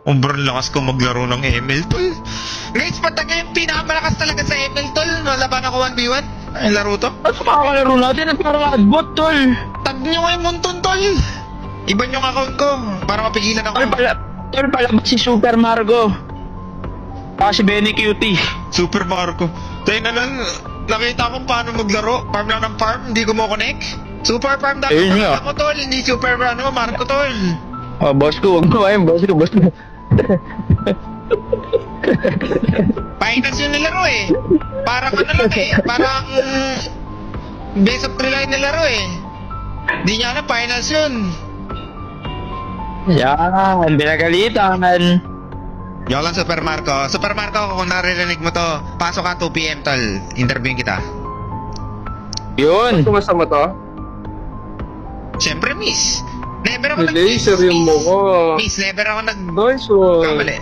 Sobrang lakas ko maglaro ng ML, tol. Guys, pataga yung pinakamalakas talaga sa ML, tol. Nalaban ako 1v1. Ay, laro to. At makakalaro natin at parang adbot, tol. Tag nyo nga yung munton, tol. Iban yung account ko para mapigilan ako. Tol, palabas si Super Margo. Saka si Benny Cutie. Super Marco. Tayo na lang, nakita ko paano maglaro. Farm lang ng farm, hindi ko mo connect. Super farm dapat Ayun nga. ako, tol. Hindi super Marco, tol. Oh, boss ko, huwag mo ayun, boss ko. Finals yung nilaro eh. Parang ano lang eh. Parang base of 3 lang nilaro eh. Di niya alam, finals yun. Yan, binagalitan. Yo lang, Super Marco. Super Marco, kung naririnig mo to, pasok ka 2 PM, tol. Interviewin kita. Yun. Sumasama to? Siyempre, miss. Never ako Laser yung mo ko. Miss, never ako Nice one. kamali.